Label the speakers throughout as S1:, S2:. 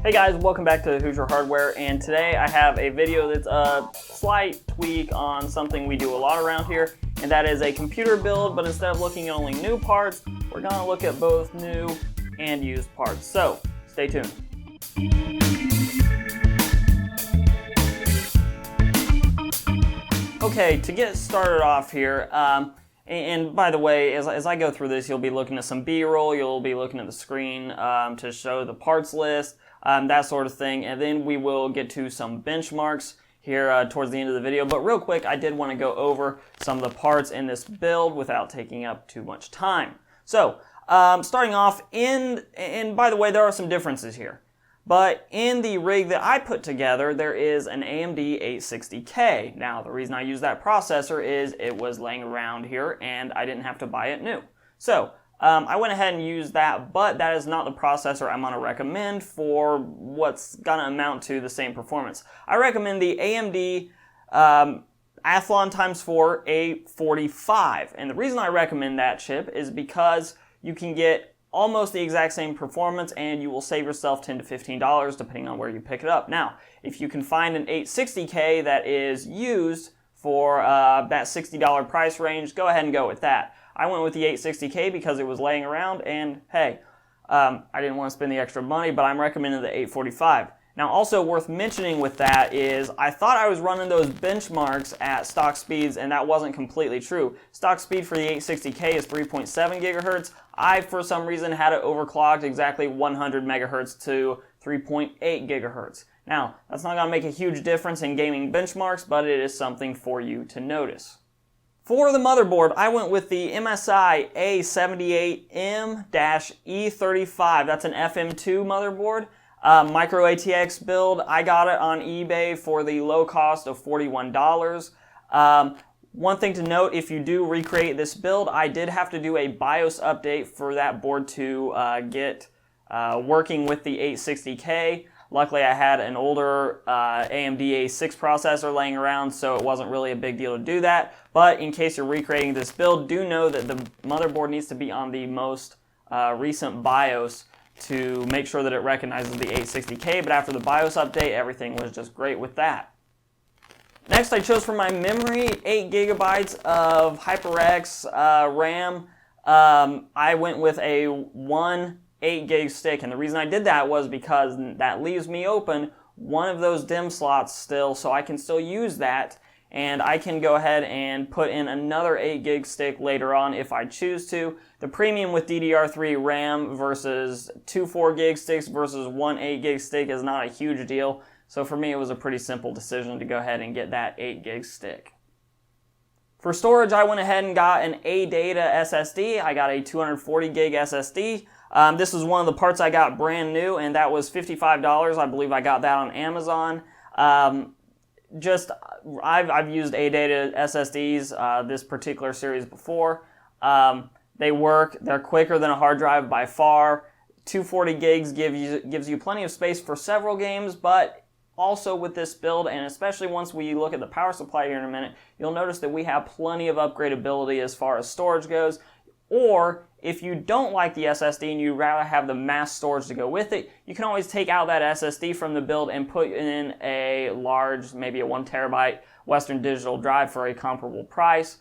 S1: Hey guys, welcome back to Hoosier Hardware, and today I have a video that's a slight tweak on something we do a lot around here, and that is a computer build, but instead of looking at only new parts, we're going to look at both new and used parts. So, stay tuned. Okay, to get started off here, and by the way, as I go through this, you'll be looking at some B-roll, you'll be looking at the screen to show the parts list, that sort of thing, and then we will get to some benchmarks here towards the end of the video. But real quick, I did want to go over some of the parts in this build without taking up too much time. So, starting off, and by the way, there are some differences here. But in the rig that I put together, there is an AMD 860K. Now, the reason I use that processor is it was laying around here and I didn't have to buy it new. So, I went ahead and used that, but that is not the processor I'm going to recommend for what's going to amount to the same performance. I recommend the AMD Athlon x4 845. And the reason I recommend that chip is because you can get almost the exact same performance and you will save yourself $10 to $15 depending on where you pick it up. Now, if you can find an 860K that is used for that $60 price range, go ahead and go with that. I went with the 860K because it was laying around, and hey, I didn't want to spend the extra money, but I'm recommending the 845. Now, also worth mentioning with that is I thought I was running those benchmarks at stock speeds, and that wasn't completely true. Stock speed for the 860K is 3.7 gigahertz. I, for some reason, had it overclocked exactly 100 megahertz to 3.8 gigahertz. Now, that's not going to make a huge difference in gaming benchmarks, but it is something for you to notice. For the motherboard, I went with the MSI A78M-E35. That's an FM2 motherboard. Micro ATX build. I got it on eBay for the low cost of $41. One thing to note, if you do recreate this build, I did have to do a BIOS update for that board to get working with the 860K. Luckily, I had an older AMD A6 processor laying around, so it wasn't really a big deal to do that. But in case you're recreating this build, do know that the motherboard needs to be on the most recent BIOS to make sure that it recognizes the 860K, but after the BIOS update, everything was just great with that. Next, I chose for my memory 8 gigabytes of HyperX RAM. I went with a 8 gig stick, and the reason I did that was because that leaves me open one of those DIMM slots still, so I can still use that, and I can go ahead and put in another 8 gig stick later on if I choose to. The premium with DDR3 RAM versus 2 4 gig sticks versus one 8 gig stick is not a huge deal, so for me it was a pretty simple decision to go ahead and get that 8 gig stick. For storage, I went ahead and got an ADATA SSD. I got a 240 gig SSD. This is one of the parts I got brand new, and that was $55. I believe I got that on Amazon. I've used ADATA SSDs, this particular series before. They work. They're quicker than a hard drive by far. 240 gigs gives you plenty of space for several games, but also with this build, and especially once we look at the power supply here in a minute, you'll notice that we have plenty of upgradability as far as storage goes. Or if you don't like the SSD and you'd rather have the mass storage to go with it, you can always take out that SSD from the build and put in a large, maybe a 1 terabyte Western Digital drive for a comparable price.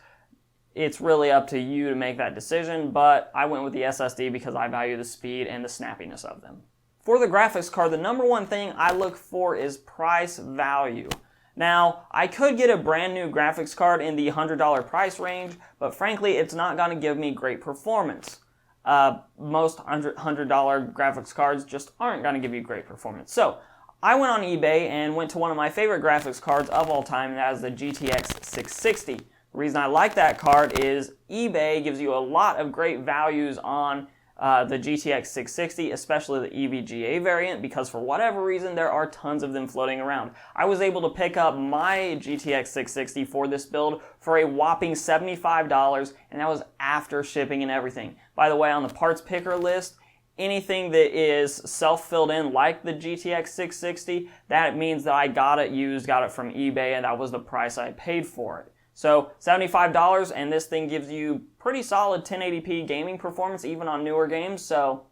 S1: It's really up to you to make that decision, but I went with the SSD because I value the speed and the snappiness of them. For the graphics card, the number one thing I look for is price value. Now, I could get a brand new graphics card in the $100 price range, but frankly, it's not going to give me great performance. Most $100 graphics cards just aren't going to give you great performance. So, I went on eBay and went to one of my favorite graphics cards of all time, and that is the GTX 660. The reason I like that card is eBay gives you a lot of great values on the GTX 660, especially the EVGA variant, because for whatever reason there are tons of them floating around. I was able to pick up my GTX 660 for this build for a whopping $75, and that was after shipping and everything. By the way, on the parts picker list, anything that is self-filled in like the GTX 660, that means that I got it used, got it from eBay, and that was the price I paid for it. So $75, and this thing gives you pretty solid 1080p gaming performance even on newer games, so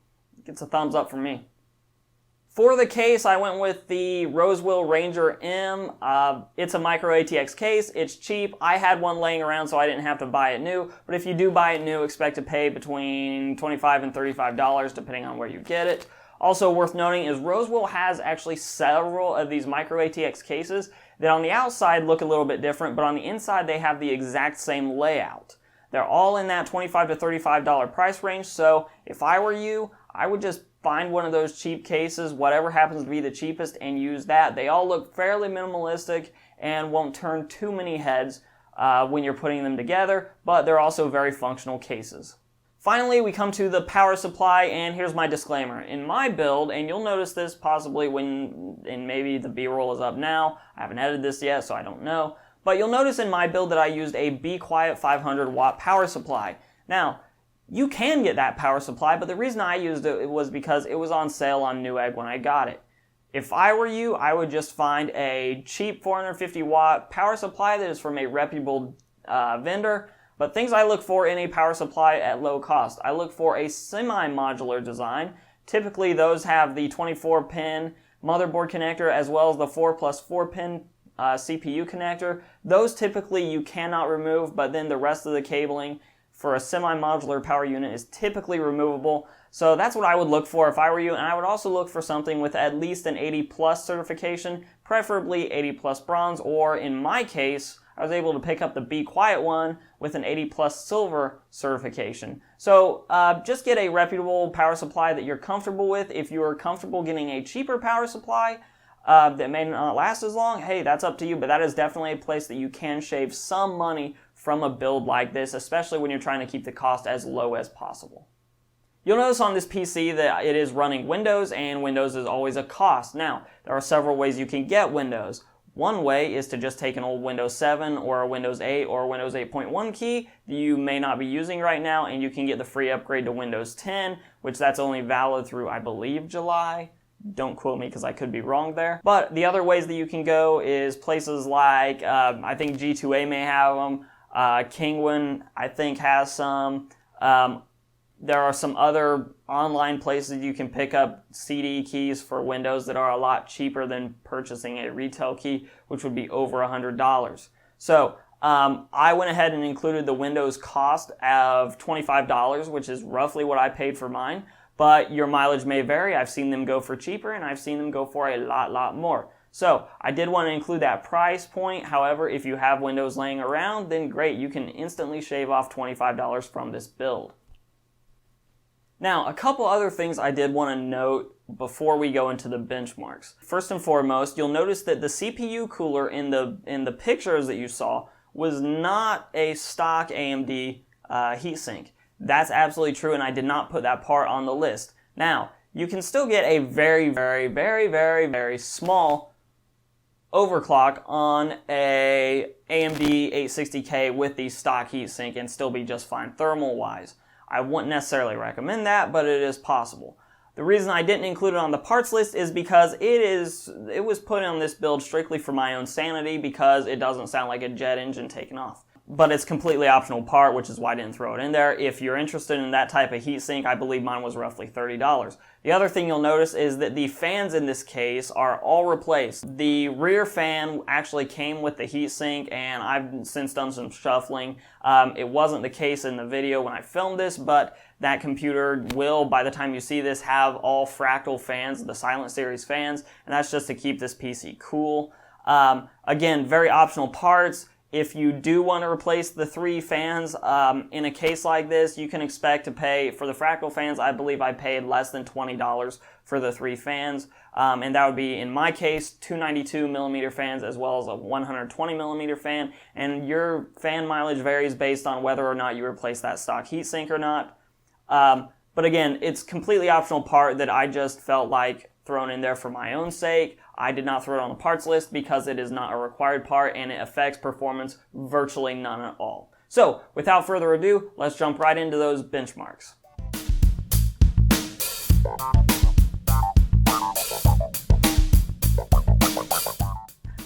S1: it's a thumbs up from me. For the case, I went with the Rosewell Ranger M. It's a micro ATX case. It's cheap. I had one laying around, so I didn't have to buy it new. But if you do buy it new, expect to pay between $25 and $35, depending on where you get it. Also worth noting is Rosewell has actually several of these micro ATX cases that on the outside look a little bit different, but on the inside they have the exact same layout. They're all in that $25 to $35 price range, so if I were you, I would just find one of those cheap cases, whatever happens to be the cheapest, and use that. They all look fairly minimalistic and won't turn too many heads when you're putting them together, but they're also very functional cases. Finally, we come to the power supply, and here's my disclaimer. In my build, and you'll notice this possibly and maybe the B-roll is up now. I haven't edited this yet, so I don't know. But you'll notice in my build that I used a Be Quiet 500 watt power supply. Now, you can get that power supply, but the reason I used it was because it was on sale on Newegg when I got it. If I were you, I would just find a cheap 450 watt power supply that is from a reputable vendor. But things I look for in a power supply at low cost, I look for a semi-modular design. Typically those have the 24-pin motherboard connector as well as the 4+4-pin CPU connector. Those typically you cannot remove, but then the rest of the cabling for a semi-modular power unit is typically removable. So that's what I would look for if I were you, and I would also look for something with at least an 80+ certification, preferably 80+ bronze, or in my case, I was able to pick up the Be Quiet one with an 80+ silver certification. So just get a reputable power supply that you're comfortable with. If you're comfortable getting a cheaper power supply that may not last as long, hey, that's up to you, but that is definitely a place that you can shave some money from a build like this, especially when you're trying to keep the cost as low as possible. You'll notice on this PC that it is running Windows, and Windows is always a cost. Now, there are several ways you can get Windows. One way is to just take an old Windows 7 or a Windows 8 or a Windows 8.1 key that you may not be using right now, and you can get the free upgrade to Windows 10, which that's only valid through, I believe, July. Don't quote me because I could be wrong there. But the other ways that you can go is places like, I think G2A may have them, Kingwin, I think, has some. There are some other online places you can pick up CD keys for Windows that are a lot cheaper than purchasing a retail key, which would be over $100. So I went ahead and included the Windows cost of $25, which is roughly what I paid for mine. But your mileage may vary. I've seen them go for cheaper, and I've seen them go for a lot more. So I did want to include that price point. However, if you have Windows laying around, then great. You can instantly shave off $25 from this build. Now, a couple other things I did want to note before we go into the benchmarks. First and foremost, you'll notice that the CPU cooler in the pictures that you saw was not a stock AMD heatsink. That's absolutely true, and I did not put that part on the list. Now, you can still get a very small overclock on a AMD 860K with the stock heatsink and still be just fine thermal-wise. I wouldn't necessarily recommend that, but it is possible. The reason I didn't include it on the parts list is because it was put on this build strictly for my own sanity because it doesn't sound like a jet engine taking off. But it's completely optional part, which is why I didn't throw it in there. If you're interested in that type of heatsink, I believe mine was roughly $30. The other thing you'll notice is that the fans in this case are all replaced. The rear fan actually came with the heatsink, and I've since done some shuffling. It wasn't the case in the video when I filmed this, but that computer will, by the time you see this, have all fractal fans, the Silent Series fans, and that's just to keep this PC cool. Again, very optional parts. If you do want to replace the 3 fans in a case like this, you can expect to pay, for the fractal fans, I believe I paid less than $20 for the 3 fans. And that would be, in my case, 292mm fans as well as a 120mm fan. And your fan mileage varies based on whether or not you replace that stock heatsink or not. But again, it's completely optional part that I just felt like thrown in there for my own sake. I did not throw it on the parts list because it is not a required part and it affects performance virtually none at all. So, without further ado, let's jump right into those benchmarks.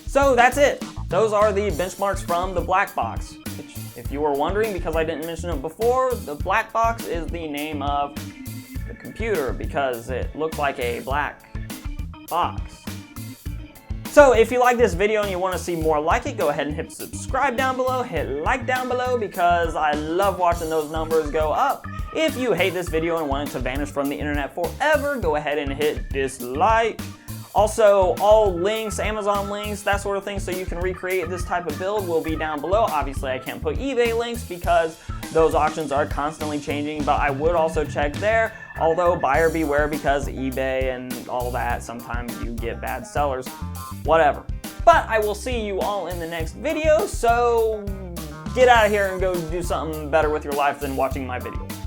S1: So that's it. Those are the benchmarks from the black box. Which, if you were wondering, because I didn't mention it before, the black box is the name of the computer because it looks like a black box. So if you like this video and you want to see more like it, go ahead and hit subscribe down below, hit like down below, because I love watching those numbers go up. If you hate this video and want it to vanish from the internet forever, go ahead and hit dislike. Also, all links, Amazon links, that sort of thing, so you can recreate this type of build will be down below. Obviously, I can't put eBay links because those auctions are constantly changing, but I would also check there. Although, buyer beware, because eBay and all that, sometimes you get bad sellers. Whatever. But I will see you all in the next video, so get out of here and go do something better with your life than watching my videos.